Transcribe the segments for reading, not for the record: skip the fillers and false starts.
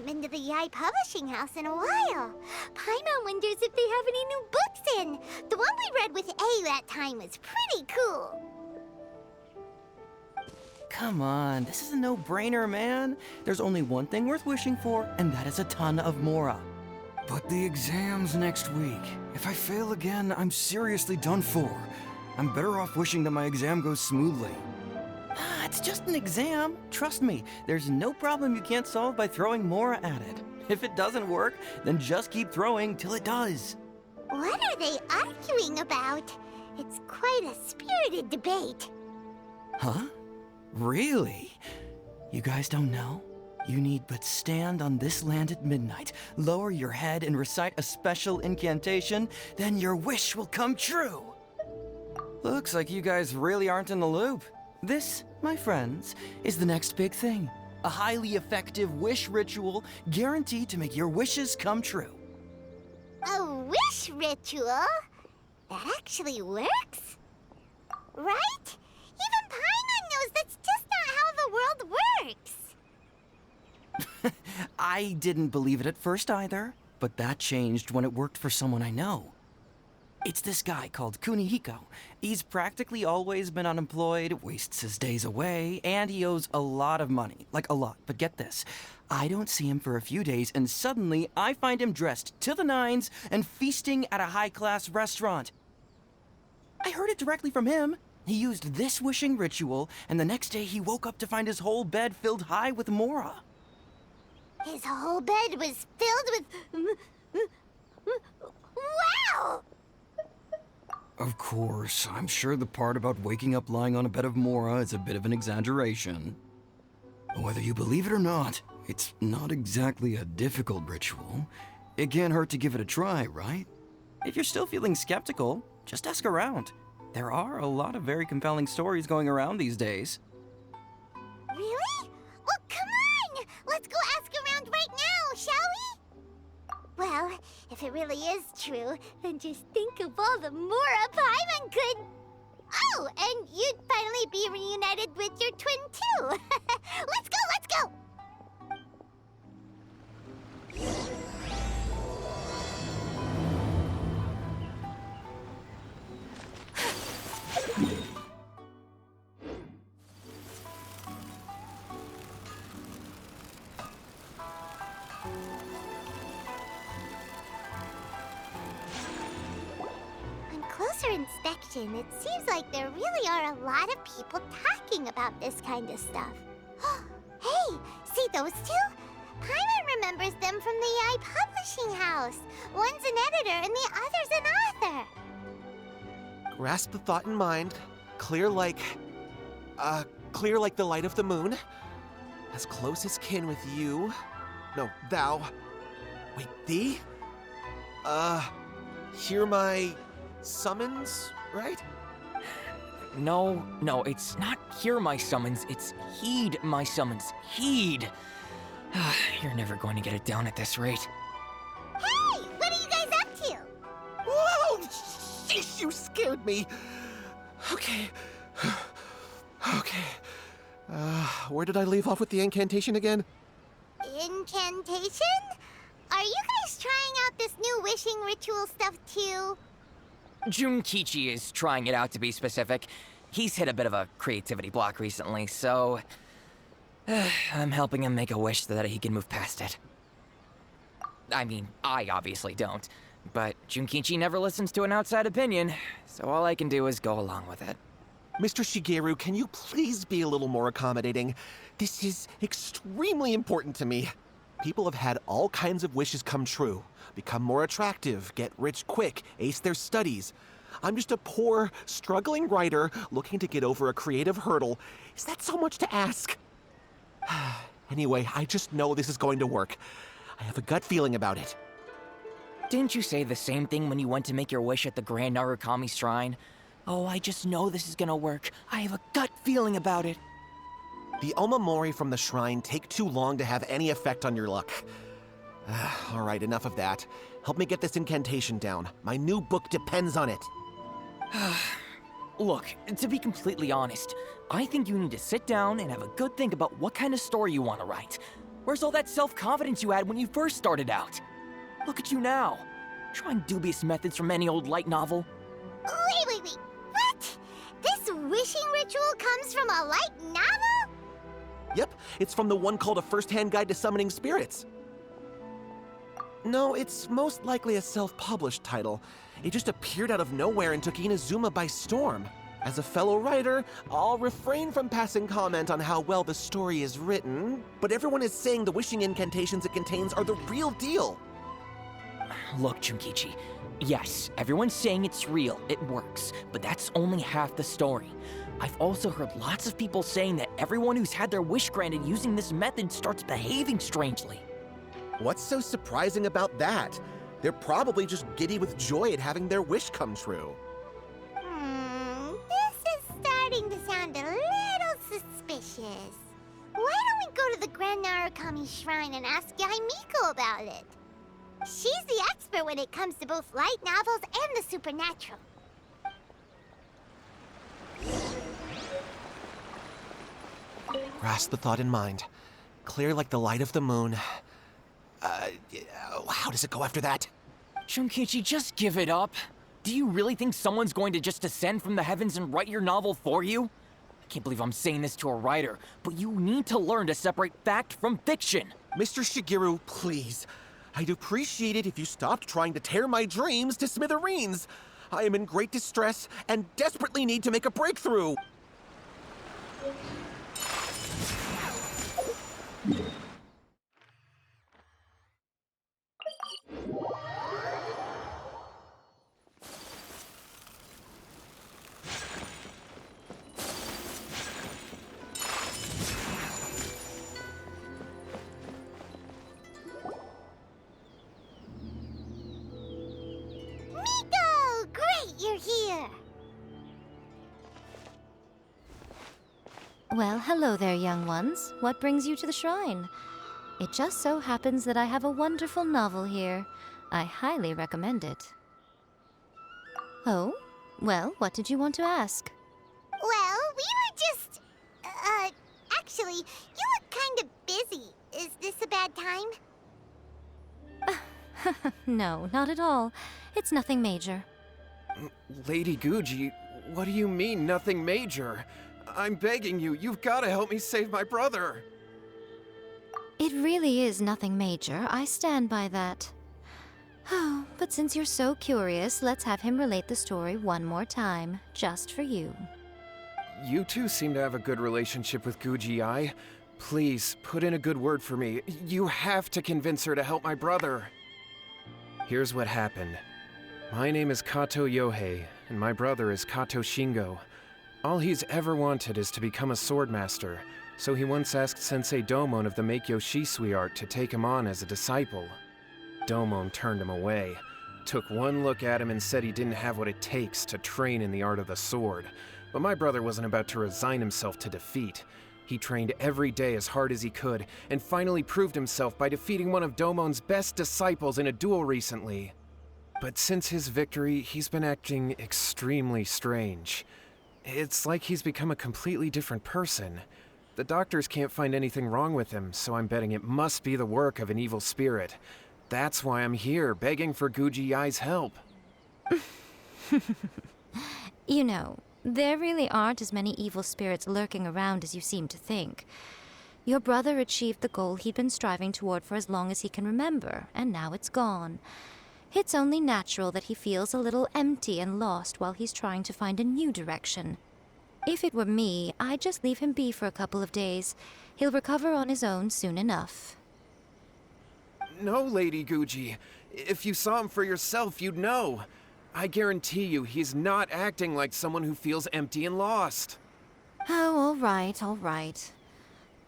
haven't been to the Yai Publishing House in a while. Paimon wonders if they have any new books in. The one we read with A that time was pretty cool. Come on, this is a no-brainer, man. There's only one thing worth wishing for, and that is a ton of Mora. But the exam's next week. If I fail again, I'm seriously done for. I'm better off wishing that my exam goes smoothly. Ah, it's just an exam. Trust me, there's no problem you can't solve by throwing Mora at it. If it doesn't work, then just keep throwing till it does. What are they arguing about? It's quite a spirited debate. Huh? Really? You guys don't know? You need but stand on this land at midnight, lower your head and recite a special incantation, then your wish will come true. Looks like you guys really aren't in the loop. This, my friends, is the next big thing. A highly effective wish ritual guaranteed to make your wishes come true. A wish ritual? That actually works? Right? Even Paimon knows that's just not how the world works. I didn't believe it at first either, but that changed when it worked for someone I know. It's this guy called Kunihiko. He's practically always been unemployed, wastes his days away, and he owes a lot of money. Like a lot, but get this. I don't see him for a few days, and suddenly I find him dressed to the nines and feasting at a high-class restaurant. I heard it directly from him. He used this wishing ritual, and the next day he woke up to find his whole bed filled high with Mora. His whole bed was filled with... Wow! Of course, I'm sure the part about waking up lying on a bed of Mora is a bit of an exaggeration. Whether you believe it or not, it's not exactly a difficult ritual. It can't hurt to give it a try, right? If you're still feeling skeptical, just ask around. There are a lot of very compelling stories going around these days. Really? Well, come on! Let's go ask around right now, shall we? Well, if it really is true, then just think of all the Mora Paimon could... Oh, and you'd finally be reunited with your twin, too! Let's go, let's go! On closer inspection, it seems like there really are a lot of people talking about this kind of stuff. Hey, see those two? Paimon remembers them from the Yai Publishing House. One's an editor and the other's an author. Grasp the thought in mind. Clear like the light of the moon. As close as kin with you. No, thou. Wait, thee? Hear my summons, right? No, it's not hear my summons, it's heed my summons. Heed! You're never going to get it down at this rate. Hey, what are you guys up to? Whoa! Sheesh, you scared me. Okay. Where did I leave off with the incantation again? Incantation? Are you guys trying out this new wishing ritual stuff too? Junkichi is trying it out, to be specific. He's hit a bit of a creativity block recently, so... I'm helping him make a wish so that he can move past it. I mean, I obviously don't, but Junkichi never listens to an outside opinion, so all I can do is go along with it. Mr. Shigeru, can you please be a little more accommodating? This is extremely important to me. People have had all kinds of wishes come true. Become more attractive, get rich quick, ace their studies. I'm just a poor, struggling writer looking to get over a creative hurdle. Is that so much to ask? Anyway, I just know this is going to work. I have a gut feeling about it. Didn't you say the same thing when you went to make your wish at the Grand Narukami Shrine? Oh, I just know this is gonna work. I have a gut feeling about it. The Omamori from the shrine take too long to have any effect on your luck. All right, enough of that. Help me get this incantation down. My new book depends on it. Look, to be completely honest, I think you need to sit down and have a good think about what kind of story you want to write. Where's all that self-confidence you had when you first started out? Look at you now, trying dubious methods from any old light novel. Wait. What? This wishing ritual comes from a light novel? Yep, it's from the one called A First-Hand Guide to Summoning Spirits. No, it's most likely a self-published title. It just appeared out of nowhere and took Inazuma by storm. As a fellow writer, I'll refrain from passing comment on how well the story is written, but everyone is saying the wishing incantations it contains are the real deal. Look, Junkichi, yes, everyone's saying it's real, it works, but that's only half the story. I've also heard lots of people saying that everyone who's had their wish granted using this method starts behaving strangely. What's so surprising about that? They're probably just giddy with joy at having their wish come true. This is starting to sound a little suspicious. Why don't we go to the Grand Narukami Shrine and ask Yai Miko about it? She's the expert when it comes to both light novels and the supernatural. Grasp the thought in mind. Clear like the light of the moon. How does it go after that? Junkichi, just give it up. Do you really think someone's going to just descend from the heavens and write your novel for you? I can't believe I'm saying this to a writer, but you need to learn to separate fact from fiction. Mr. Shigeru, please. I'd appreciate it if you stopped trying to tear my dreams to smithereens. I am in great distress and desperately need to make a breakthrough. Miko! Great, you're here! Well, hello there, young ones. What brings you to the shrine? It just so happens that I have a wonderful novel here. I highly recommend it. Oh? Well, what did you want to ask? Well, we were just... actually, you look kind of busy. Is this a bad time? No, not at all. It's nothing major. Lady Guji, what do you mean, nothing major? I'm begging you, you've got to help me save my brother. It really is nothing major. I stand by that. Oh, but since you're so curious, let's have him relate the story one more time, just for you. You two seem to have a good relationship with Guji-ai. Please, put in a good word for me. You have to convince her to help my brother. Here's what happened. My name is Kato Yohei, and my brother is Kato Shingo. All he's ever wanted is to become a swordmaster, so he once asked Sensei Domon of the Meikyo Shisui art to take him on as a disciple. Domon turned him away, took one look at him and said he didn't have what it takes to train in the art of the sword. But my brother wasn't about to resign himself to defeat. He trained every day as hard as he could, and finally proved himself by defeating one of Domon's best disciples in a duel recently. But since his victory, he's been acting extremely strange. It's like he's become a completely different person. The doctors can't find anything wrong with him, so I'm betting it must be the work of an evil spirit. That's why I'm here, begging for Guji-ai's help. You know, there really aren't as many evil spirits lurking around as you seem to think. Your brother achieved the goal he'd been striving toward for as long as he can remember, and now it's gone. It's only natural that he feels a little empty and lost while he's trying to find a new direction. If it were me, I'd just leave him be for a couple of days. He'll recover on his own soon enough. No, Lady Guji. If you saw him for yourself, you'd know. I guarantee you, he's not acting like someone who feels empty and lost. Oh, all right.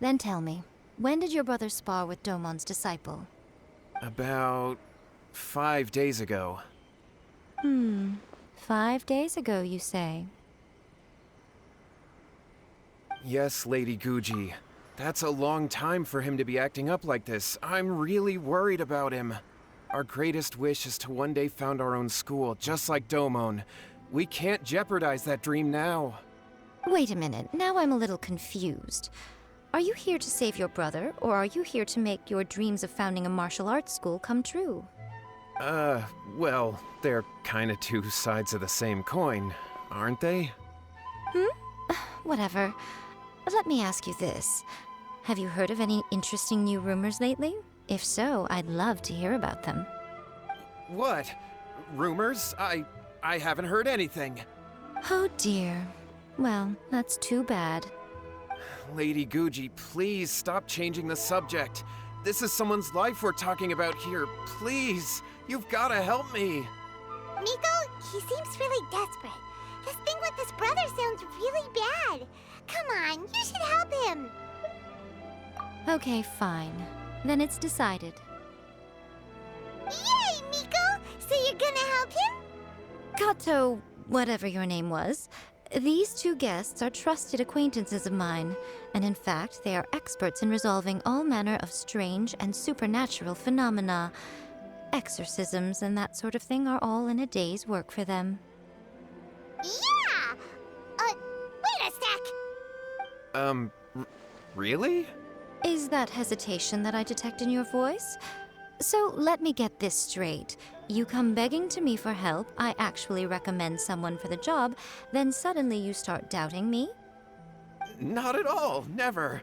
Then tell me, when did your brother spar with Domon's disciple? About 5 days ago. 5 days ago, you say? Yes, Lady Guji. That's a long time for him to be acting up like this. I'm really worried about him. Our greatest wish is to one day found our own school, just like Domon. We can't jeopardize that dream now. Wait a minute, now I'm a little confused. Are you here to save your brother, or are you here to make your dreams of founding a martial arts school come true? Well, they're kinda two sides of the same coin, aren't they? Whatever. Let me ask you this. Have you heard of any interesting new rumors lately? If so, I'd love to hear about them. What? Rumors? I haven't heard anything. Oh dear. Well, that's too bad. Lady Guji, please stop changing the subject. This is someone's life we're talking about here. Please, you've gotta help me. Miko, he seems really desperate. This thing with his brother sounds really bad. Come on, you should help him. Okay, fine. Then it's decided. Yay, Miko! So you're gonna help him? Kato, whatever your name was, these two guests are trusted acquaintances of mine, and in fact, they are experts in resolving all manner of strange and supernatural phenomena. Exorcisms and that sort of thing are all in a day's work for them. Yeah! Wait a sec! Really? Is that hesitation that I detect in your voice? So let me get this straight. You come begging to me for help, I actually recommend someone for the job, then suddenly you start doubting me? Not at all, never.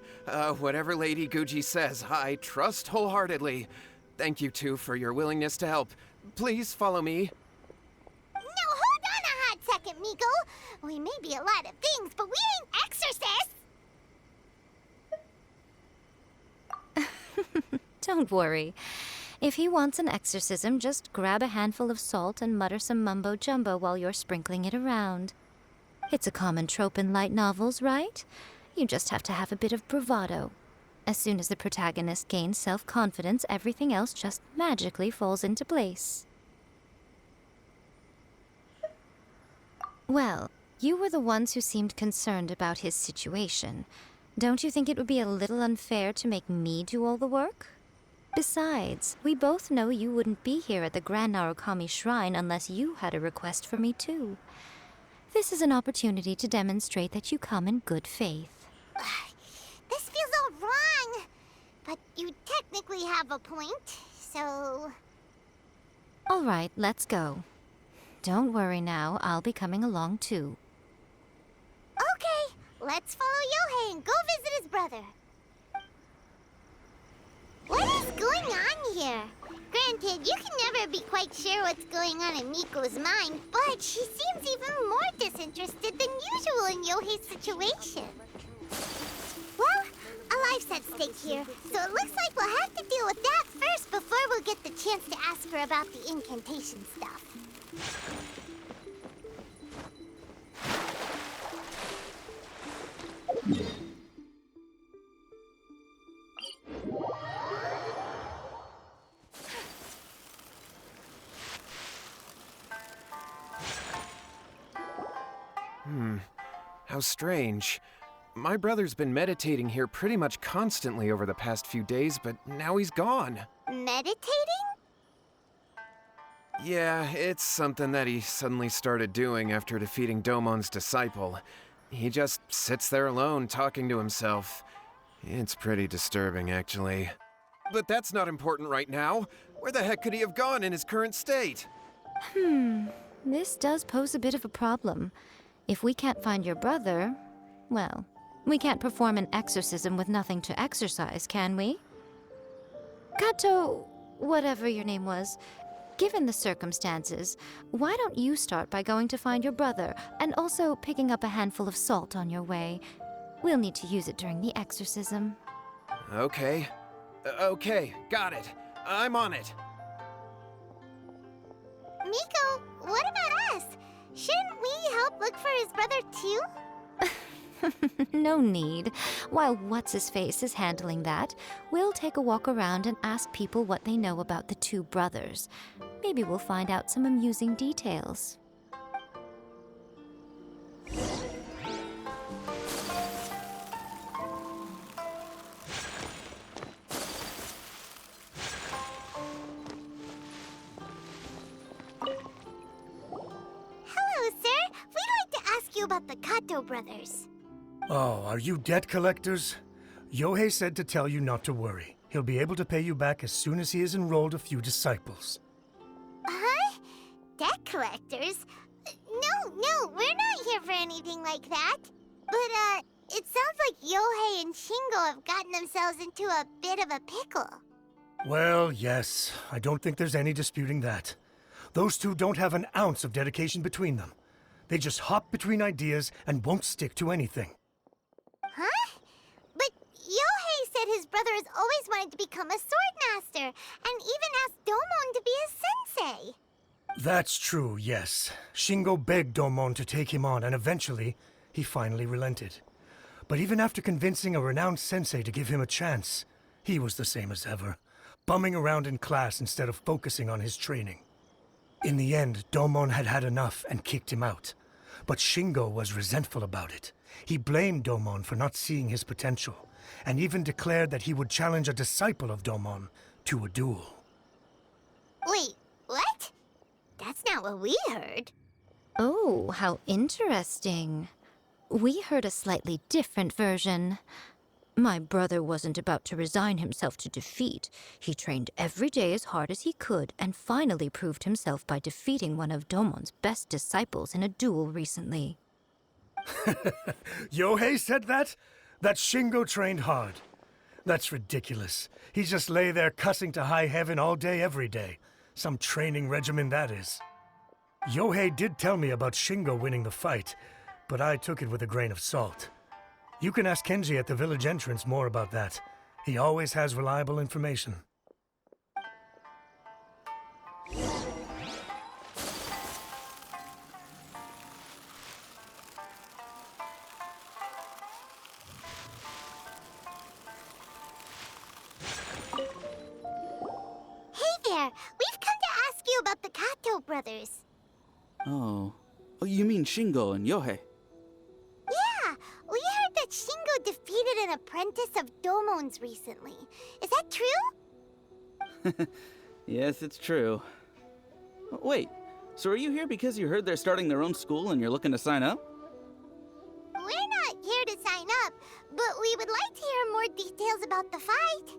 Whatever Lady Guji says, I trust wholeheartedly. Thank you two for your willingness to help. Please follow me. Now hold on a hot second, Miko. We may be a lot of things, but we ain't exorcists! Don't worry. If he wants an exorcism, just grab a handful of salt and mutter some mumbo-jumbo while you're sprinkling it around. It's a common trope in light novels, right? You just have to have a bit of bravado. As soon as the protagonist gains self-confidence, everything else just magically falls into place. Well, you were the ones who seemed concerned about his situation. Don't you think it would be a little unfair to make me do all the work? Besides, we both know you wouldn't be here at the Grand Narukami Shrine unless you had a request for me too. This is an opportunity to demonstrate that you come in good faith. This feels all wrong. But you technically have a point, so... All right, let's go. Don't worry now, I'll be coming along too. Okay, let's follow Yohei and go visit his brother. What is going on here? Granted, you can never be quite sure what's going on in Miko's mind, but she seems even more disinterested than usual in Yohei's situation. Well, a life's at stake here, so it looks like we'll have to deal with that first before we'll get the chance to ask her about the incantation stuff. How strange. My brother's been meditating here pretty much constantly over the past few days, but now he's gone. Meditating? Yeah, it's something that he suddenly started doing after defeating Domon's disciple. He just sits there alone, talking to himself. It's pretty disturbing, actually. But that's not important right now. Where the heck could he have gone in his current state? This does pose a bit of a problem. If we can't find your brother, well, we can't perform an exorcism with nothing to exorcise, can we? Kato, whatever your name was, given the circumstances, why don't you start by going to find your brother and also picking up a handful of salt on your way? We'll need to use it during the exorcism. Okay. Okay, got it. I'm on it. Miko, what about us? Shouldn't we help look for his brother too? No need. While What's-His-Face is handling that, we'll take a walk around and ask people what they know about the two brothers. Maybe we'll find out some amusing details. Hello, sir. We'd like to ask you about the Kato brothers. Oh, are you debt collectors? Yohei said to tell you not to worry. He'll be able to pay you back as soon as he has enrolled a few disciples. Huh? Debt collectors? No, we're not here for anything like that. But, it sounds like Yohei and Shingo have gotten themselves into a bit of a pickle. Well, yes. I don't think there's any disputing that. Those two don't have an ounce of dedication between them. They just hop between ideas and won't stick to anything. Huh? But Yohei said his brother has always wanted to become a sword master, and even asked Domon to be his sensei. That's true, yes. Shingo begged Domon to take him on, and eventually, he finally relented. But even after convincing a renowned sensei to give him a chance, he was the same as ever, bumming around in class instead of focusing on his training. In the end, Domon had had enough and kicked him out. But Shingo was resentful about it. He blamed Domon for not seeing his potential, and even declared that he would challenge a disciple of Domon to a duel. Wait, what? That's not what we heard. Oh, how interesting. We heard a slightly different version. My brother wasn't about to resign himself to defeat. He trained every day as hard as he could and finally proved himself by defeating one of Domon's best disciples in a duel recently. Yohei said that? That Shingo trained hard. That's ridiculous. He just lay there cussing to high heaven all day, every day. Some training regimen, that is. Yohei did tell me about Shingo winning the fight, but I took it with a grain of salt. You can ask Kenji at the village entrance more about that. He always has reliable information. Hey there, we've come to ask you about the Kato brothers. Oh, you mean Shingo and Yohei? Yeah, we heard that Shingo defeated an apprentice of Domon's recently. Is that true? Yes, it's true. Wait, so are you here because you heard they're starting their own school and you're looking to sign up? We're not here to sign up, but we would like to hear more details about the fight.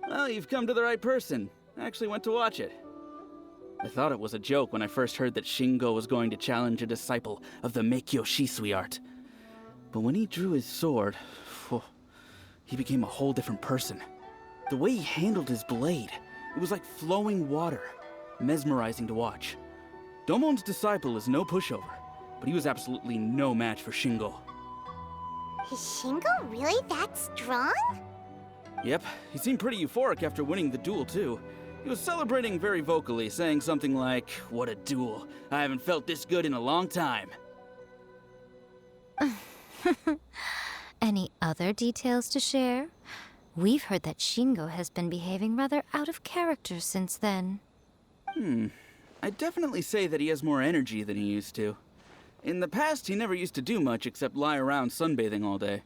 Well, you've come to the right person. I actually went to watch it. I thought it was a joke when I first heard that Shingo was going to challenge a disciple of the Meikyo Shisui art. But when he drew his sword, he became a whole different person. The way he handled his blade, it was like flowing water, mesmerizing to watch. Domon's disciple is no pushover, but he was absolutely no match for Shingo. Is Shingo really that strong? Yep, he seemed pretty euphoric after winning the duel too. He was celebrating very vocally, saying something like, "What a duel. I haven't felt this good in a long time." Any other details to share? We've heard that Shingo has been behaving rather out of character since then. I'd definitely say that he has more energy than he used to. In the past, he never used to do much except lie around sunbathing all day.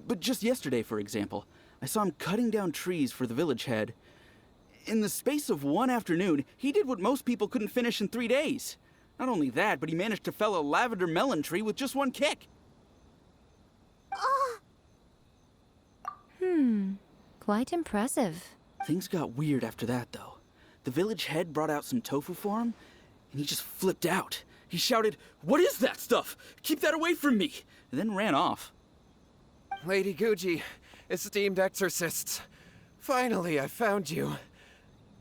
But just yesterday, for example, I saw him cutting down trees for the village head. In the space of one afternoon, he did what most people couldn't finish in 3 days. Not only that, but he managed to fell a lavender melon tree with just one kick. Oh, Quite impressive. Things got weird after that, though. The village head brought out some tofu for him, and he just flipped out. He shouted, "What is that stuff? Keep that away from me!" and then ran off. Lady Guji, esteemed exorcists. Finally, I found you.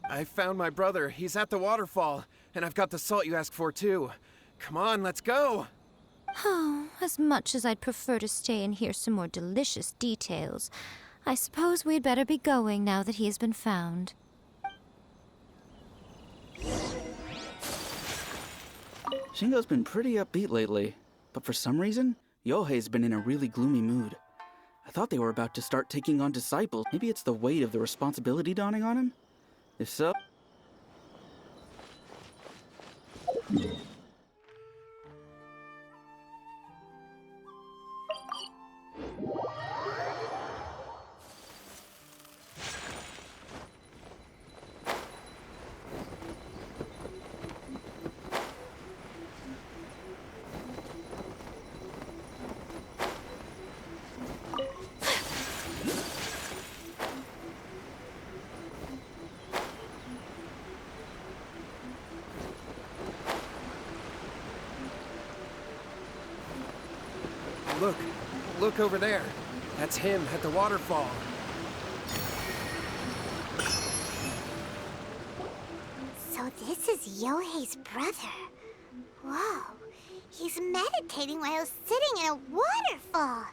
I found my brother. He's at the waterfall, and I've got the salt you asked for, too. Come on, let's go. Oh, as much as I'd prefer to stay and hear some more delicious details, I suppose we'd better be going now that he has been found. Shingo's been pretty upbeat lately, but for some reason, Yohei's been in a really gloomy mood. I thought they were about to start taking on disciples. Maybe it's the weight of the responsibility dawning on him? If so... Look. Look over there. That's him at the waterfall. So this is Yohei's brother. Whoa. He's meditating while sitting in a waterfall.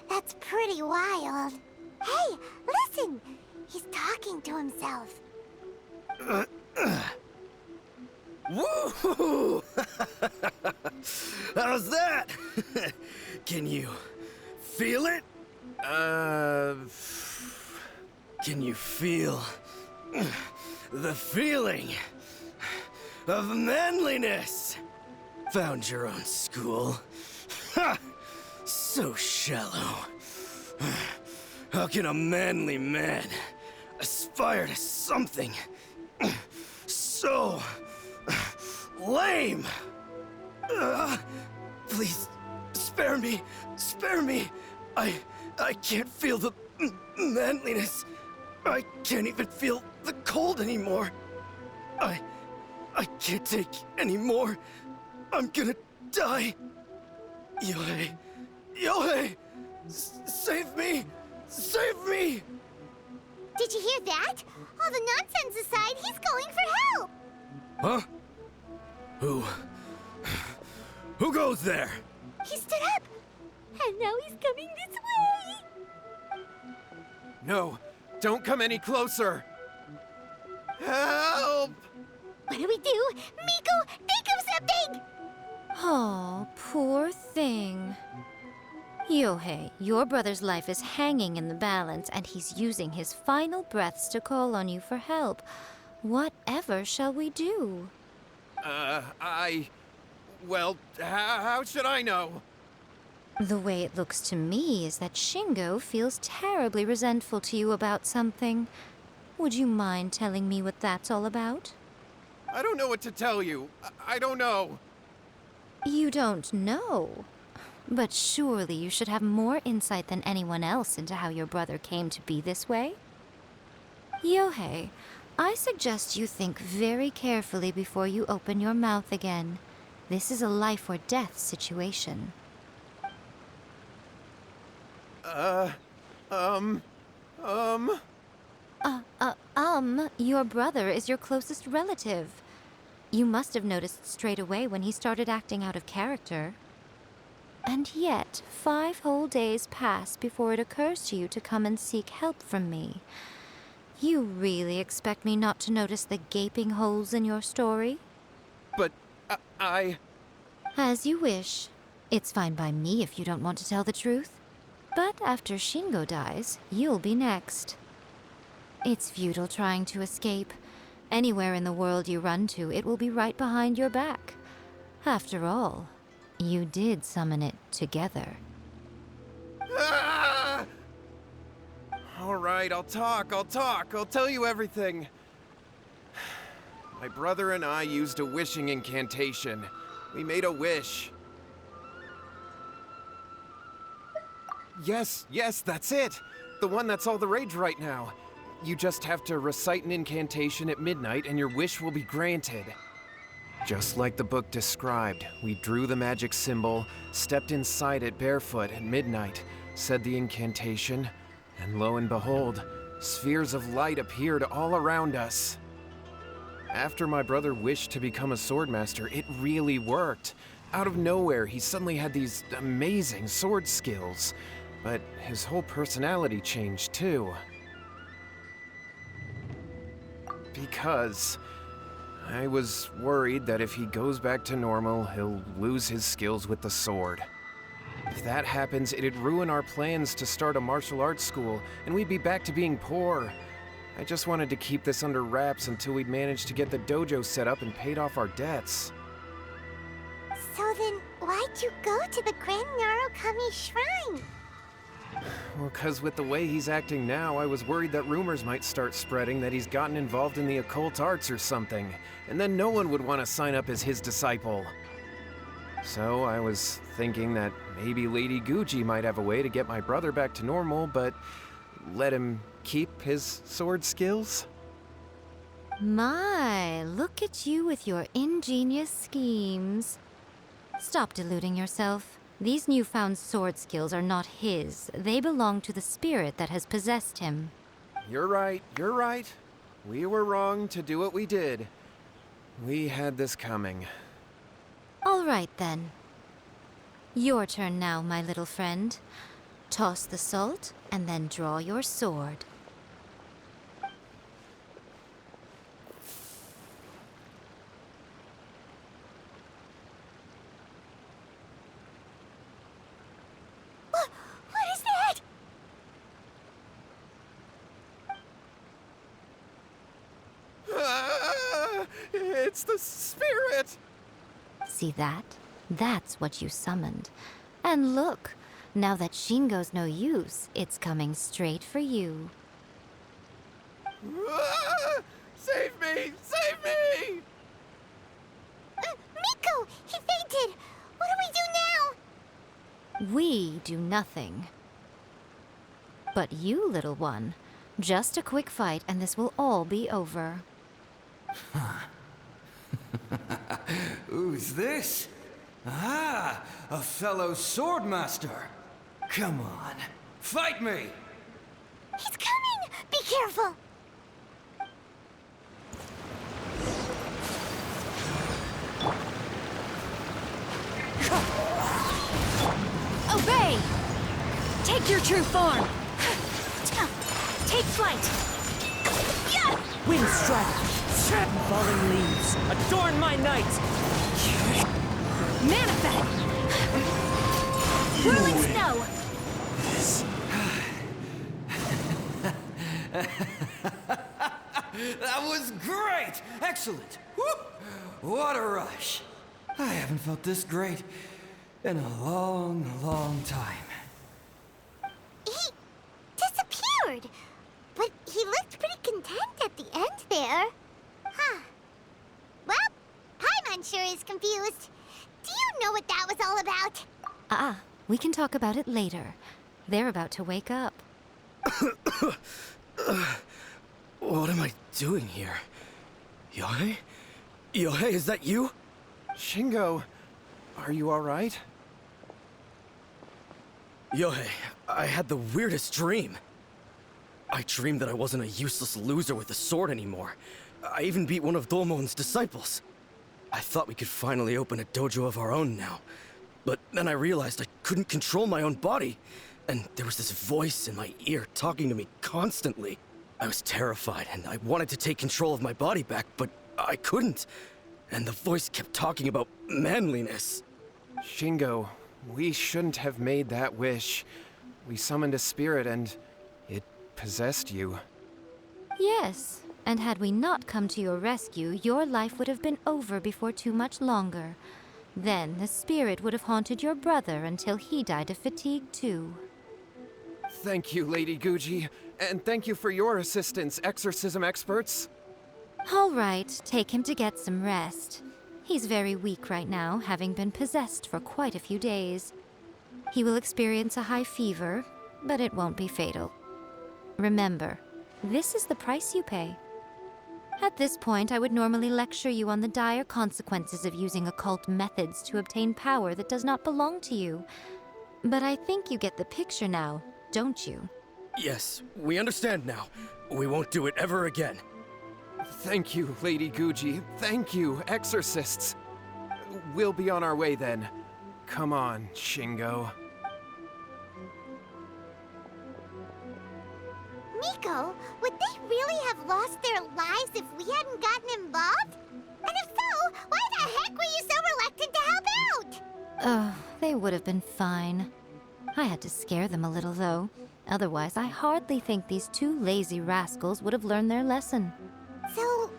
That's pretty wild. Hey, listen! He's talking to himself. Woo! How's that? Can you feel it? Can you feel the feeling of manliness? Found your own school. Ha! So shallow. How can a manly man aspire to something so lame? Please, spare me. Spare me. I can't feel the manliness. I can't even feel the cold anymore. I can't take any more. I'm gonna die. Yohei. Yohei! Save me! Save me! Did you hear that? All the nonsense aside, he's calling for help! Huh? Who goes there? He stood up! And now he's coming this way! No, don't come any closer. Help! What do we do? Miko, think of something! Oh, poor thing. Yohei, your brother's life is hanging in the balance, and he's using his final breaths to call on you for help. Whatever shall we do? Well, how should I know? The way it looks to me is that Shingo feels terribly resentful to you about something. Would you mind telling me what that's all about? I don't know what to tell you. I don't know. You don't know? But surely you should have more insight than anyone else into how your brother came to be this way? Yohei, I suggest you think very carefully before you open your mouth again. This is a life or death situation. Your brother is your closest relative. You must have noticed straight away when he started acting out of character. And yet, 5 whole days pass before it occurs to you to come and seek help from me. You really expect me not to notice the gaping holes in your story? But I... As you wish. It's fine by me if you don't want to tell the truth. But after Shingo dies, you'll be next. It's futile trying to escape. Anywhere in the world you run to, it will be right behind your back. After all, you did summon it together. Ah! All right, I'll talk. I'll tell you everything. My brother and I used a wishing incantation. We made a wish. Yes, that's it. The one that's all the rage right now. You just have to recite an incantation at midnight and your wish will be granted. Just like the book described, we drew the magic symbol, stepped inside it barefoot at midnight, said the incantation, and lo and behold, spheres of light appeared all around us. After my brother wished to become a swordmaster, it really worked. Out of nowhere, he suddenly had these amazing sword skills, but his whole personality changed too. Because I was worried that if he goes back to normal, he'll lose his skills with the sword. If that happens, it'd ruin our plans to start a martial arts school, and we'd be back to being poor. I just wanted to keep this under wraps until we'd managed to get the dojo set up and paid off our debts. So then, why'd you go to the Grand Narukami Shrine? Well, 'cause with the way he's acting now, I was worried that rumors might start spreading that he's gotten involved in the occult arts or something, and then no one would want to sign up as his disciple. So I was thinking that maybe Lady Guji might have a way to get my brother back to normal, but let him keep his sword skills? My, look at you with your ingenious schemes. Stop deluding yourself. These newfound sword skills are not his. They belong to the spirit that has possessed him. You're right, you're right. We were wrong to do what we did. We had this coming. All right, then. Your turn now, my little friend. Toss the salt, and then draw your sword. What is that? Ah, it's the spirit! See that? That's what you summoned. And look, now that Shingo's no use, it's coming straight for you. Ah, save me! Save me! Miko! He fainted! What do we do now? We do nothing. But you, little one, just a quick fight and this will all be over. Who's this? Ah, a fellow swordmaster. Come on, fight me! He's coming! Be careful! Obey! Take your true form! Take flight! Wind strike, falling leaves, adorn my night! Manifest! Whirling snow! That was great! Excellent! Woo! What a rush! I haven't felt this great in a long, long time. He disappeared! But he looked pretty content at the end there. Huh. Well, Paimon sure is confused. Do you know what that was all about? We can talk about it later. They're about to wake up. What am I doing here? Yohei? Yohei, is that you? Shingo, are you alright? Yohei, I had the weirdest dream. I dreamed that I wasn't a useless loser with a sword anymore. I even beat one of Domon's disciples. I thought we could finally open a dojo of our own now. But then I realized I couldn't control my own body. And there was this voice in my ear talking to me constantly. I was terrified and I wanted to take control of my body back, but I couldn't. And the voice kept talking about manliness. Shingo, we shouldn't have made that wish. We summoned a spirit and it possessed you. Yes, and had we not come to your rescue, your life would have been over before too much longer. Then the spirit would have haunted your brother until he died of fatigue too. Thank you, Lady Guji, and thank you for your assistance, exorcism experts. All right, take him to get some rest. He's very weak right now, having been possessed for quite a few days. He will experience a high fever, but it won't be fatal. Remember, this is the price you pay. At this point, I would normally lecture you on the dire consequences of using occult methods to obtain power that does not belong to you. But I think you get the picture now, don't you? Yes, we understand now. We won't do it ever again. Thank you, Lady Guji. Thank you, exorcists. We'll be on our way then. Come on, Shingo. Miko, would they really have lost their lives if we hadn't gotten involved? And if so, why the heck were you so reluctant to help out? Oh, they would have been fine. I had to scare them a little, though. Otherwise, I hardly think these two lazy rascals would have learned their lesson. So,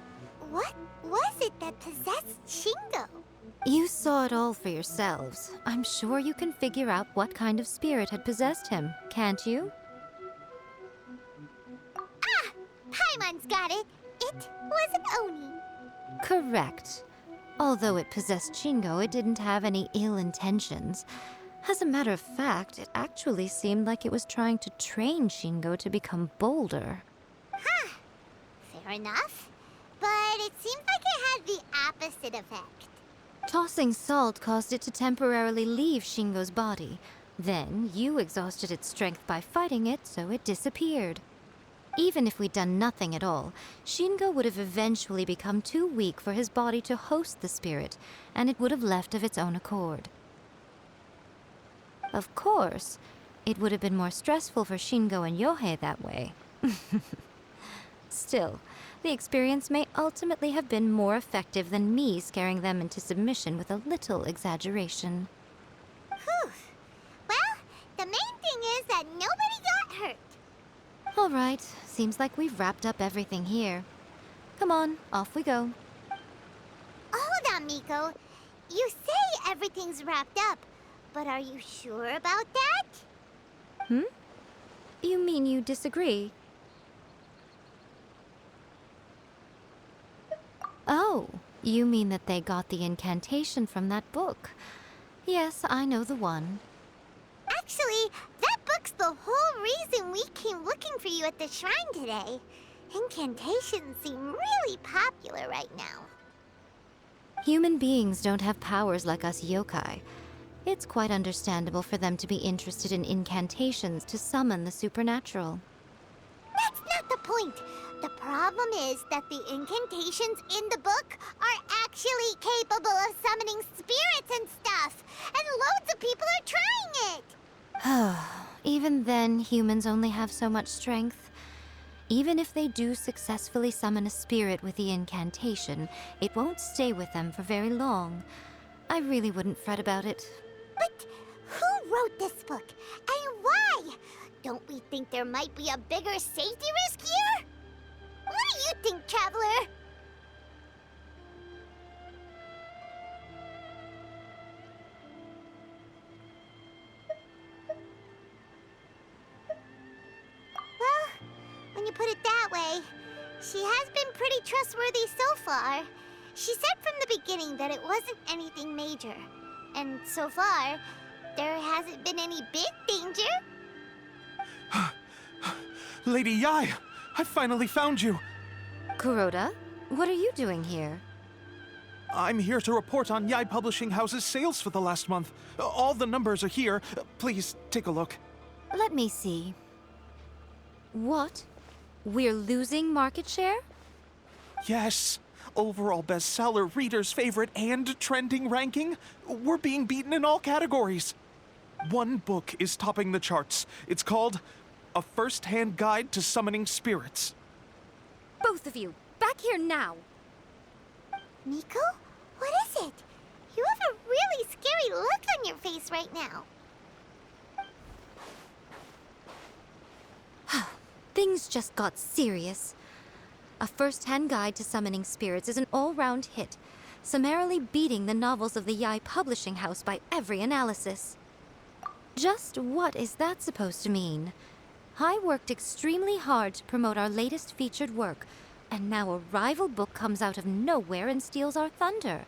what was it that possessed Shingo? You saw it all for yourselves. I'm sure you can figure out what kind of spirit had possessed him, can't you? Ah! Paimon's got it. It was an Oni. Correct. Although it possessed Shingo, it didn't have any ill intentions. As a matter of fact, it actually seemed like it was trying to train Shingo to become bolder. Huh. Fair enough. But it seemed like it had the opposite effect. Tossing salt caused it to temporarily leave Shingo's body. Then, you exhausted its strength by fighting it, so it disappeared. Even if we'd done nothing at all, Shingo would have eventually become too weak for his body to host the spirit, and it would have left of its own accord. Of course, it would have been more stressful for Shingo and Yohei that way. Still, the experience may ultimately have been more effective than me scaring them into submission with a little exaggeration. Whew. Well, the main thing is that nobody got hurt. All right, seems like we've wrapped up everything here. Come on, off we go. Hold on, Miko. You say everything's wrapped up, but are you sure about that? You mean you disagree? Oh, you mean that they got the incantation from that book. Yes, I know the one. Actually, that book's the whole reason we came looking for you at the shrine today. Incantations seem really popular right now. Human beings don't have powers like us yokai. It's quite understandable for them to be interested in incantations to summon the supernatural. That's not the point. The problem is that the incantations in the book are actually capable of summoning spirits and stuff, and loads of people are trying it. Even then, humans only have so much strength. Even if they do successfully summon a spirit with the incantation, it won't stay with them for very long. I really wouldn't fret about it. But who wrote this book, and why? Don't we think there might be a bigger safety risk here? What do you think, Traveler? Well, when you put it that way, she has been pretty trustworthy so far. She said from the beginning that it wasn't anything major. And so far, there hasn't been any big danger. Lady Yai, I finally found you. Kuroda, what are you doing here? I'm here to report on Yai Publishing House's sales for the last month. All the numbers are here. Please take a look. Let me see. What? We're losing market share? Yes. Overall bestseller, reader's favorite, and trending ranking. We're being beaten in all categories. One book is topping the charts. It's called A First-Hand Guide to Summoning Spirits. Both of you, back here now! Miko? What is it? You have a really scary look on your face right now. Things just got serious. A First-Hand Guide to Summoning Spirits is an all-round hit, summarily beating the novels of the Yai Publishing House by every analysis. Just what is that supposed to mean? I worked extremely hard to promote our latest featured work, and now a rival book comes out of nowhere and steals our thunder.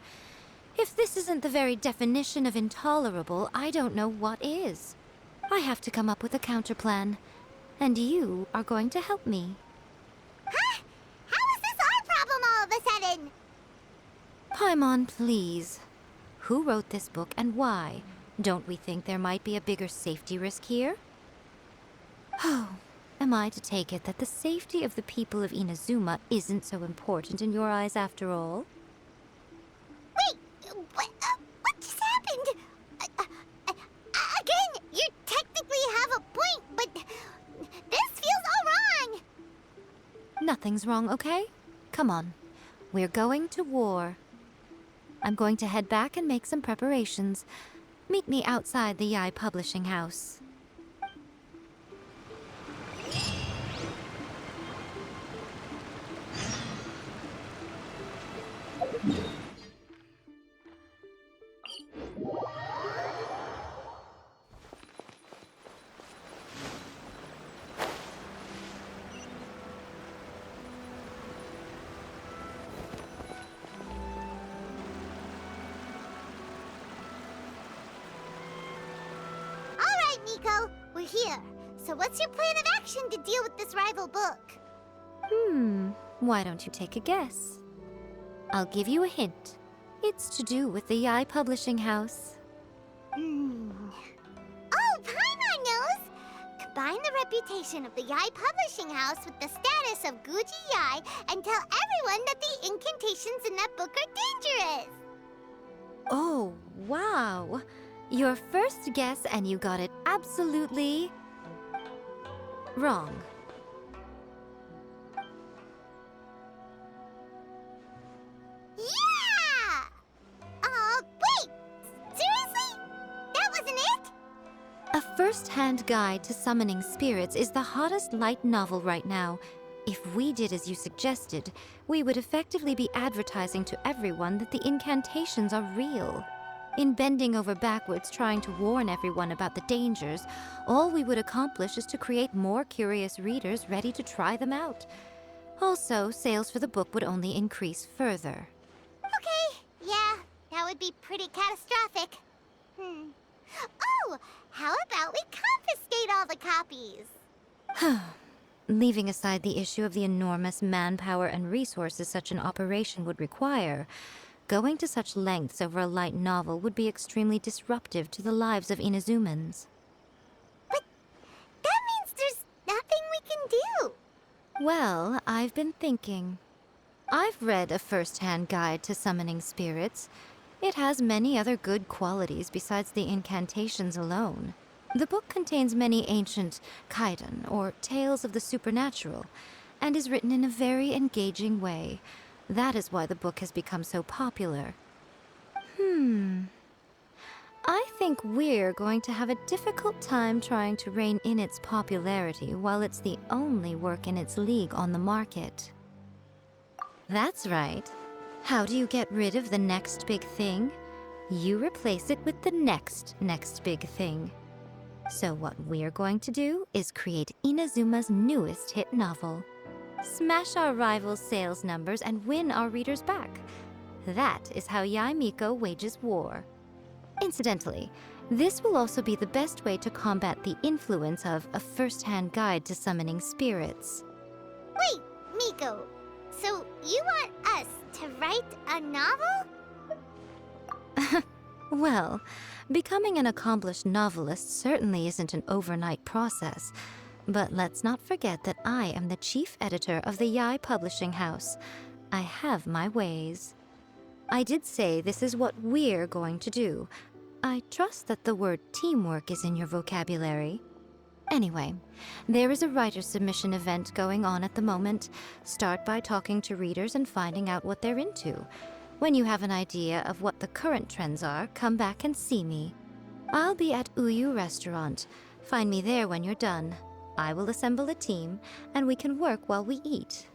If this isn't the very definition of intolerable, I don't know what is. I have to come up with a counterplan, and you are going to help me. Huh? How is this our problem all of a sudden? Paimon, please. Who wrote this book and why? Don't we think there might be a bigger safety risk here? Oh, am I to take it that the safety of the people of Inazuma isn't so important in your eyes after all? Wait, what just happened? Again, you technically have a point, but this feels all wrong. Nothing's wrong, okay? Come on. We're going to war. I'm going to head back and make some preparations. Meet me outside the Yai Publishing House. Miko, we're here. So what's your plan of action to deal with this rival book? Why don't you take a guess? I'll give you a hint. It's to do with the Yai Publishing House. Oh, Paimon knows! Combine the reputation of the Yai Publishing House with the status of Guji Yai and tell everyone that the incantations in that book are dangerous! Oh, wow. Your first guess and you got it absolutely wrong. Yeah! Wait! Seriously? That wasn't it? A first-hand guide to summoning spirits is the hottest light novel right now. If we did as you suggested, we would effectively be advertising to everyone that the incantations are real. In bending over backwards trying to warn everyone about the dangers, all we would accomplish is to create more curious readers ready to try them out. Also, sales for the book would only increase further. Okay, yeah, that would be pretty catastrophic. Oh, how about we confiscate all the copies? Leaving aside the issue of the enormous manpower and resources such an operation would require, going to such lengths over a light novel would be extremely disruptive to the lives of Inazumans. But that means there's nothing we can do. Well, I've been thinking. I've read a first-hand guide to summoning spirits. It has many other good qualities besides the incantations alone. The book contains many ancient kaidan, or tales of the supernatural, and is written in a very engaging way. That is why the book has become so popular. I think we're going to have a difficult time trying to rein in its popularity while it's the only work in its league on the market. That's right. How do you get rid of the next big thing? You replace it with the next big thing. So what we're going to do is create Inazuma's newest hit novel. Smash our rival's sales numbers and win our readers back. That is how Yae Miko wages war. Incidentally, this will also be the best way to combat the influence of a first-hand guide to summoning spirits. Wait, Miko, so you want us to write a novel? Well, becoming an accomplished novelist certainly isn't an overnight process. But let's not forget that I am the chief editor of the Yae Publishing House. I have my ways. I did say this is what we're going to do. I trust that the word teamwork is in your vocabulary. Anyway, there is a writer's submission event going on at the moment. Start by talking to readers and finding out what they're into. When you have an idea of what the current trends are, come back and see me. I'll be at Uyu Restaurant. Find me there when you're done. I will assemble a team, and we can work while we eat.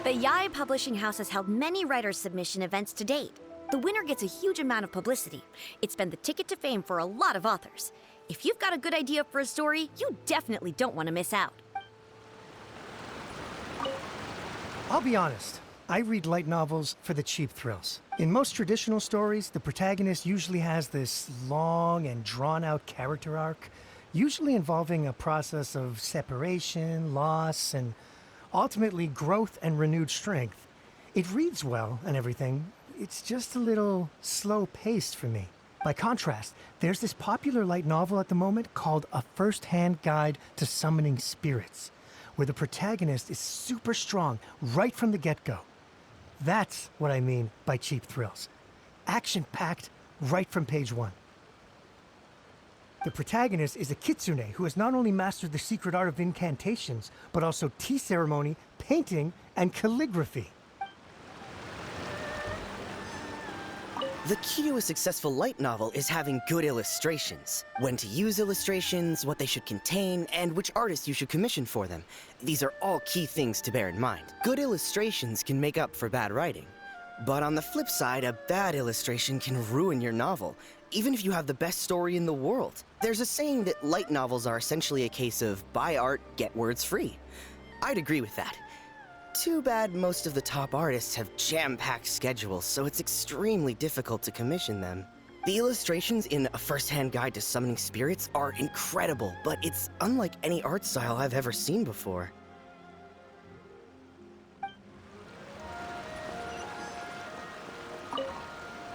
The Yae Publishing House has held many writers' submission events to date. The winner gets a huge amount of publicity. It's been the ticket to fame for a lot of authors. If you've got a good idea for a story, you definitely don't want to miss out. I'll be honest, I read light novels for the cheap thrills. In most traditional stories, the protagonist usually has this long and drawn-out character arc, usually involving a process of separation, loss, and ultimately growth and renewed strength. It reads well and everything, it's just a little slow-paced for me. By contrast, there's this popular light novel at the moment called A First-Hand Guide to Summoning Spirits, where the protagonist is super strong right from the get-go. That's what I mean by cheap thrills. Action-packed right from page one. The protagonist is a kitsune who has not only mastered the secret art of incantations, but also tea ceremony, painting, and calligraphy. The key to a successful light novel is having good illustrations. When to use illustrations, what they should contain, and which artists you should commission for them. These are all key things to bear in mind. Good illustrations can make up for bad writing. But on the flip side, a bad illustration can ruin your novel, even if you have the best story in the world. There's a saying that light novels are essentially a case of buy art, get words free. I'd agree with that. Too bad most of the top artists have jam-packed schedules, so it's extremely difficult to commission them. The illustrations in A First-Hand Guide to Summoning Spirits are incredible, but it's unlike any art style I've ever seen before.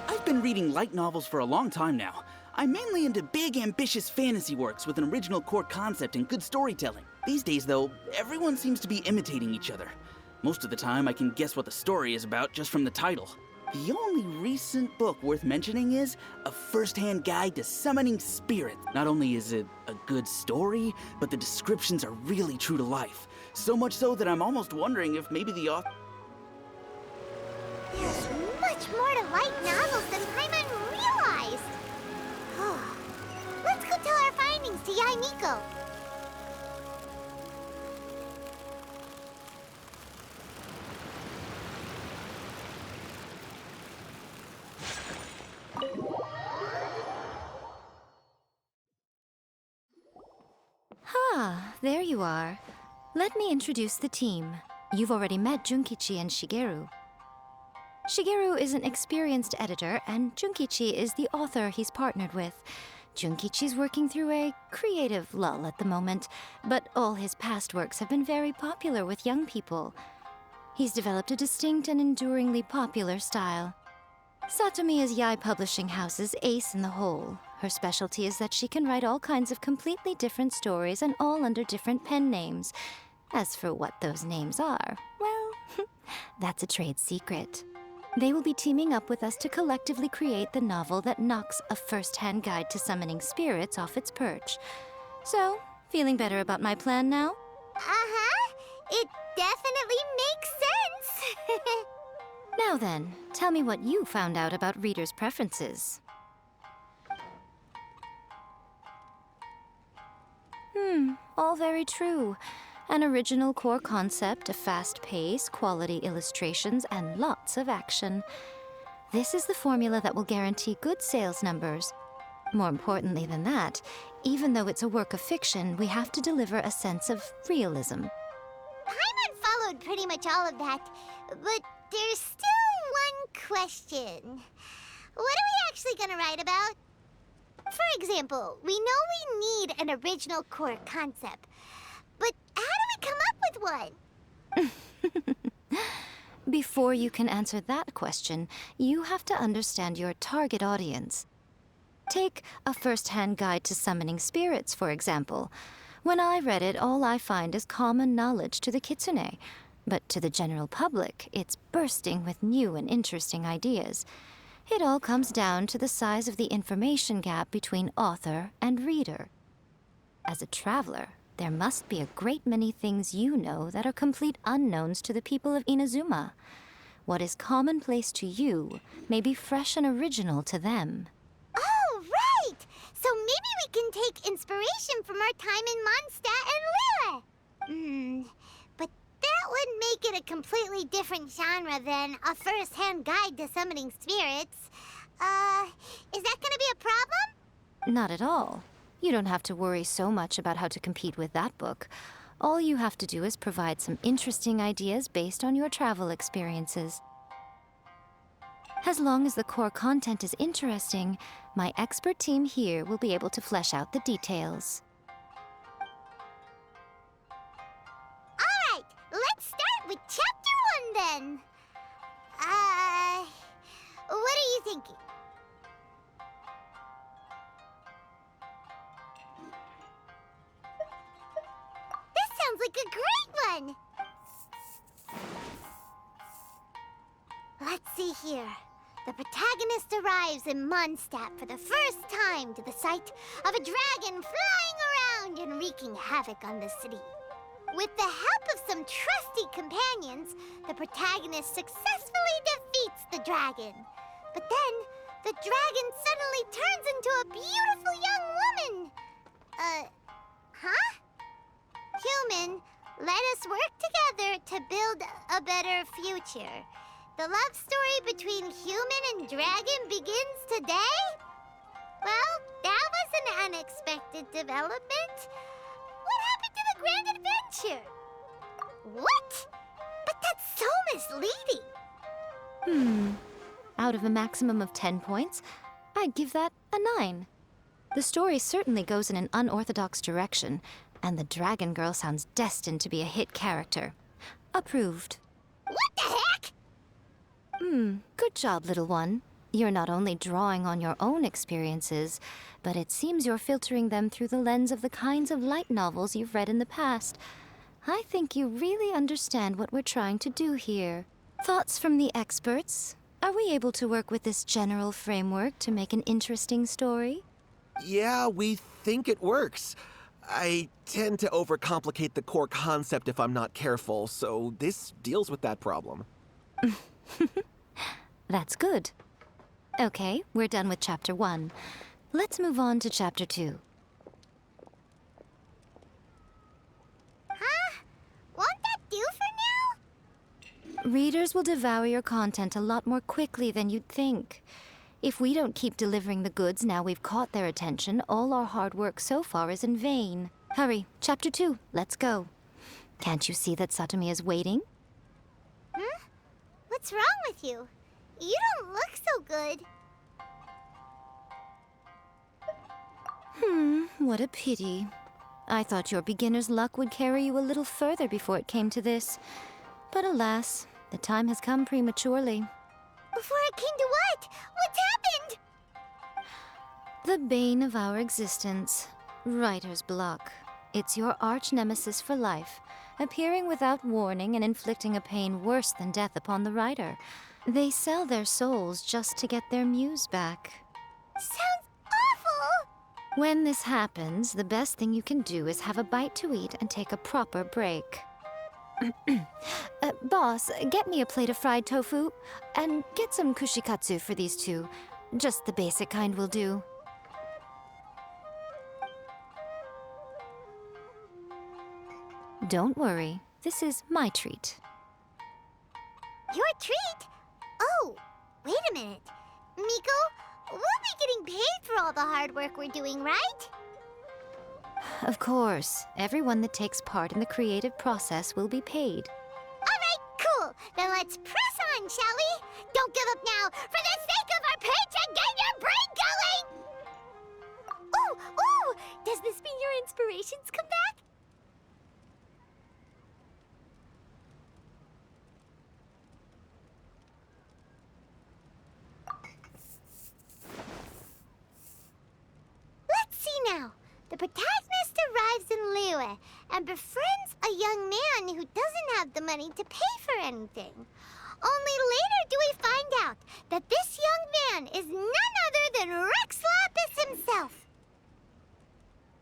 I've been reading light novels for a long time now. I'm mainly into big, ambitious fantasy works with an original core concept and good storytelling. These days, though, everyone seems to be imitating each other. Most of the time, I can guess what the story is about just from the title. The only recent book worth mentioning is A First-Hand Guide to Summoning Spirits. Not only is it a good story, but the descriptions are really true to life. So much so that I'm almost wondering if maybe the author... There's much more to light novels than Paimon realized. Let's go tell our findings to Yae Miko. Ah, there you are. Let me introduce the team. You've already met Junkichi and Shigeru. Shigeru is an experienced editor, and Junkichi is the author he's partnered with. Junkichi's working through a creative lull at the moment, but all his past works have been very popular with young people. He's developed a distinct and enduringly popular style. Satomi is Yae Publishing House's ace in the hole. Her specialty is that she can write all kinds of completely different stories and all under different pen names. As for what those names are, well, that's a trade secret. They will be teaming up with us to collectively create the novel that knocks A First-Hand Guide to Summoning Spirits off its perch. So, feeling better about my plan now? Uh-huh. It definitely makes sense. Now then, tell me what you found out about readers' preferences. All very true. An original core concept, a fast pace, quality illustrations, and lots of action. This is the formula that will guarantee good sales numbers. More importantly than that, even though it's a work of fiction, we have to deliver a sense of realism. Paimon followed pretty much all of that, but there's still one question. What are we actually gonna write about? For example, we know we need an original core concept, but how do we come up with one? Before you can answer that question, you have to understand your target audience. Take A First-Hand Guide to Summoning Spirits, for example. When I read it, all I find is common knowledge to the kitsune. But to the general public, it's bursting with new and interesting ideas. It all comes down to the size of the information gap between author and reader. As a traveler, there must be a great many things you know that are complete unknowns to the people of Inazuma. What is commonplace to you may be fresh and original to them. Oh, right! So maybe we can take inspiration from our time in Mondstadt and Liyue. But that would make it a completely different genre than A First-Hand Guide to Summoning Spirits. Is that gonna be a problem? Not at all. You don't have to worry so much about how to compete with that book. All you have to do is provide some interesting ideas based on your travel experiences. As long as the core content is interesting, my expert team here will be able to flesh out the details. All right, let's start with Chapter 1 then. What are you thinking? This sounds like a great one! Let's see here. The protagonist arrives in Mondstadt for the first time to the sight of a dragon flying around and wreaking havoc on the city. With the help of some trusty companions, the protagonist successfully defeats the dragon. But then, the dragon suddenly turns into a beautiful young woman. Huh? Human, let us work together to build a better future. The love story between human and dragon begins today? Well, that was an unexpected development. What happened to the grand adventure? What? But that's so misleading. Out of a maximum of 10 points, I'd give that a 9. The story certainly goes in an unorthodox direction, and the Dragon Girl sounds destined to be a hit character. Approved. What the heck? Good job, little one. You're not only drawing on your own experiences, but it seems you're filtering them through the lens of the kinds of light novels you've read in the past. I think you really understand what we're trying to do here. Thoughts from the experts? Are we able to work with this general framework to make an interesting story? Yeah, we think it works. I tend to overcomplicate the core concept if I'm not careful, so this deals with that problem. That's good. Okay, we're done with Chapter 1. Let's move on to Chapter 2. Huh? Won't that do for now? Readers will devour your content a lot more quickly than you'd think. If we don't keep delivering the goods now we've caught their attention, all our hard work so far is in vain. Hurry, Chapter 2, let's go. Can't you see that Satomi is waiting? What's wrong with you? You don't look so good. What a pity. I thought your beginner's luck would carry you a little further before it came to this. But alas, the time has come prematurely. Before it came to what? What's happened? The bane of our existence, writer's block. It's your arch nemesis for life, appearing without warning and inflicting a pain worse than death upon the writer. They sell their souls just to get their muse back. Sounds awful! When this happens, the best thing you can do is have a bite to eat and take a proper break. Boss, get me a plate of fried tofu, and get some kushikatsu for these two. Just the basic kind will do. Don't worry, this is my treat. Your treat? Oh, wait a minute. Miko, we'll be getting paid for all the hard work we're doing, right? Of course, everyone that takes part in the creative process will be paid. Alright, cool. Then let's press on, shall we? Don't give up now, for the sake of our paycheck, get your brain going! Ooh, does this mean your inspirations come back? Let's see now. The protagonist arrives in Liyue and befriends a young man who doesn't have the money to pay for anything. Only later do we find out that this young man is none other than Rex Lapis himself.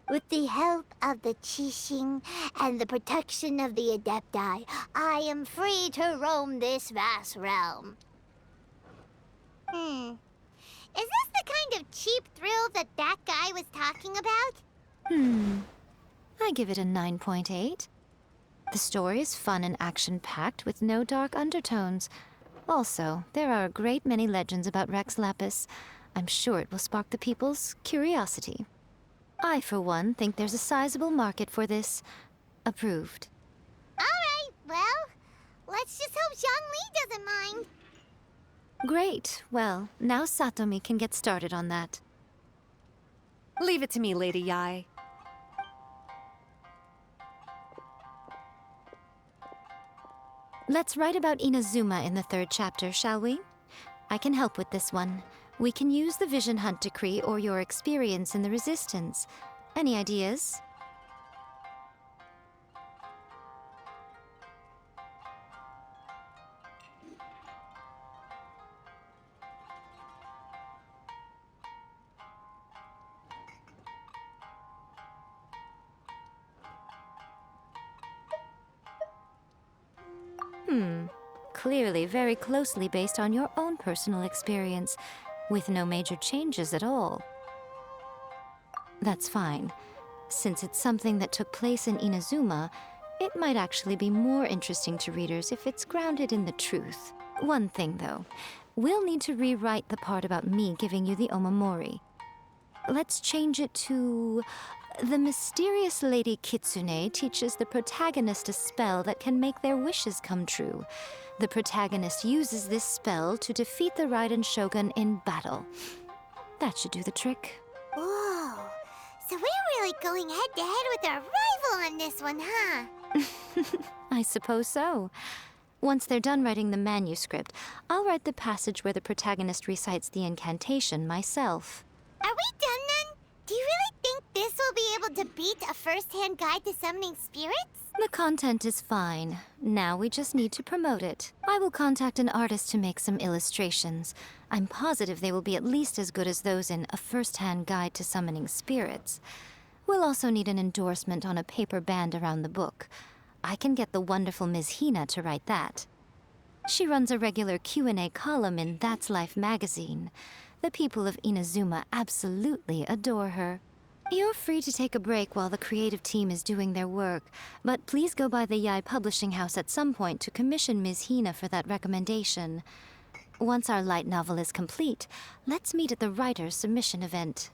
With the help of the Qixing and the protection of the Adepti, I am free to roam this vast realm. Is this the kind of cheap thrill that guy was talking about? I give it a 9.8. The story is fun and action-packed with no dark undertones. Also, there are a great many legends about Rex Lapis. I'm sure it will spark the people's curiosity. I, for one, think there's a sizable market for this. Approved. Alright, well, let's just hope Zhongli doesn't mind. Great. Well, now Satomi can get started on that. Leave it to me, Lady Yae. Let's write about Inazuma in the 3rd chapter, shall we? I can help with this one. We can use the Vision Hunt Decree or your experience in the Resistance. Any ideas? Clearly very closely based on your own personal experience, with no major changes at all. That's fine. Since it's something that took place in Inazuma, it might actually be more interesting to readers if it's grounded in the truth. One thing, though. We'll need to rewrite the part about me giving you the Omamori. Let's change it to... The mysterious Lady Kitsune teaches the protagonist a spell that can make their wishes come true. The protagonist uses this spell to defeat the Raiden Shogun in battle. That should do the trick. Whoa. So we're really going head to head with our rival on this one, huh? I suppose so. Once they're done writing the manuscript, I'll write the passage where the protagonist recites the incantation myself. Are we done then? Do you really think this will be able to beat a first-hand guide to summoning spirits? The content is fine. Now we just need to promote it. I will contact an artist to make some illustrations. I'm positive they will be at least as good as those in A First-Hand Guide to Summoning Spirits. We'll also need an endorsement on a paper band around the book. I can get the wonderful Ms. Hina to write that. She runs a regular Q&A column in That's Life magazine. The people of Inazuma absolutely adore her. You're free to take a break while the creative team is doing their work, but please go by the Yai Publishing House at some point to commission Ms. Hina for that recommendation. Once our light novel is complete, let's meet at the writer's submission event.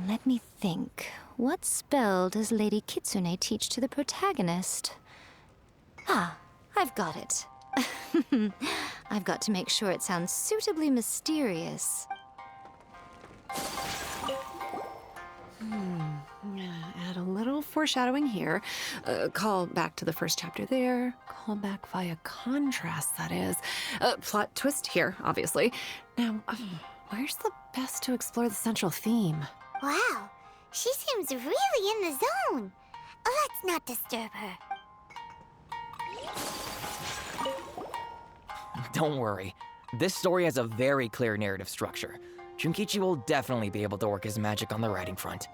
Let me think. What spell does Lady Kitsune teach to the protagonist? Ah, I've got it. I've got to make sure it sounds suitably mysterious. Add a little foreshadowing here. Call back to the first chapter there. Call back via contrast, that is. Plot twist here, obviously. Now, where's the best to explore the central theme? Wow, she seems really in the zone. Let's not disturb her. Don't worry. This story has a very clear narrative structure. Junkichi will definitely be able to work his magic on the writing front.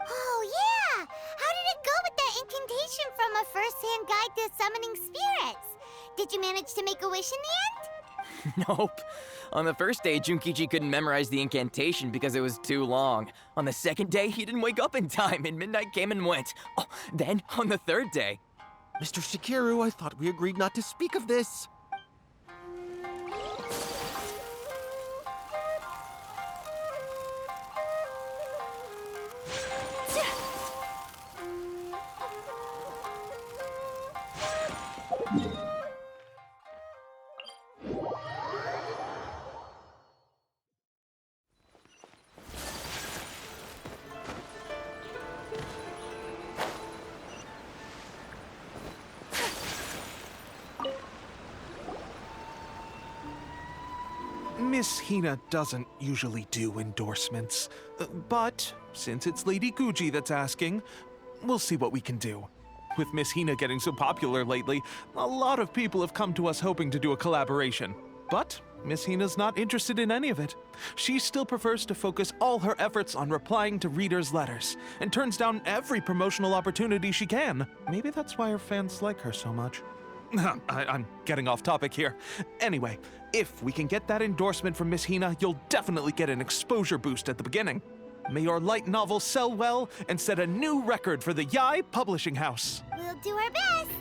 Oh, yeah! How did it go with that incantation from A First-Hand Guide to Summoning Spirits? Did you manage to make a wish in the end? Nope. On the first day, Junkichi couldn't memorize the incantation because it was too long. On the second day, he didn't wake up in time, and midnight came and went. Oh, then, on the third day... Mr. Shikiru, I thought we agreed not to speak of this. Miss Hina doesn't usually do endorsements, but since it's Lady Guji that's asking, we'll see what we can do. With Miss Hina getting so popular lately, a lot of people have come to us hoping to do a collaboration. But Miss Hina's not interested in any of it. She still prefers to focus all her efforts on replying to readers' letters, and turns down every promotional opportunity she can. Maybe that's why her fans like her so much. I'm getting off topic here. Anyway, if we can get that endorsement from Miss Hina, you'll definitely get an exposure boost at the beginning. May your light novel sell well and set a new record for the Yai Publishing House. We'll do our best.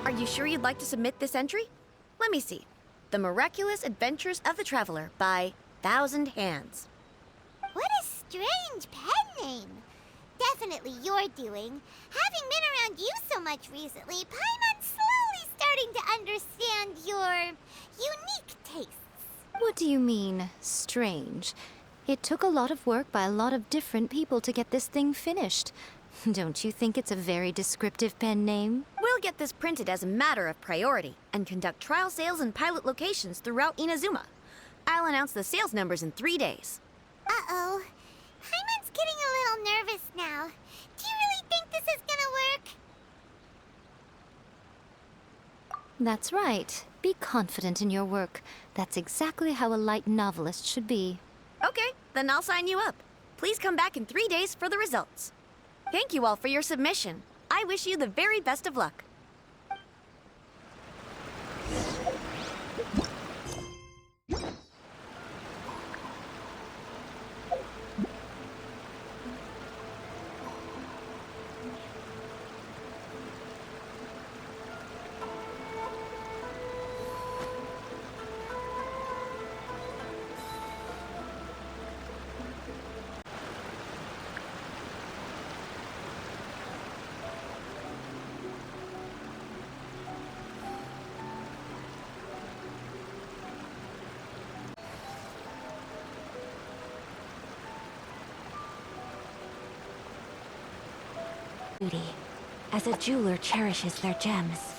Are you sure you'd like to submit this entry? Let me see. The Miraculous Adventures of the Traveler by Thousand Hands. What a strange pen name. Definitely your doing. Having been around you so much recently, Paimon's slowly starting to understand your unique tastes. What do you mean, strange? It took a lot of work by a lot of different people to get this thing finished. Don't you think it's a very descriptive pen name? We'll get this printed as a matter of priority and conduct trial sales in pilot locations throughout Inazuma. I'll announce the sales numbers in 3 days. Uh-oh. Paimon's getting a little nervous now. Do you really think this is gonna work? That's right. Be confident in your work. That's exactly how a light novelist should be. Okay, then I'll sign you up. Please come back in 3 days for the results. Thank you all for your submission. I wish you the very best of luck. beauty, as a jeweler cherishes their gems.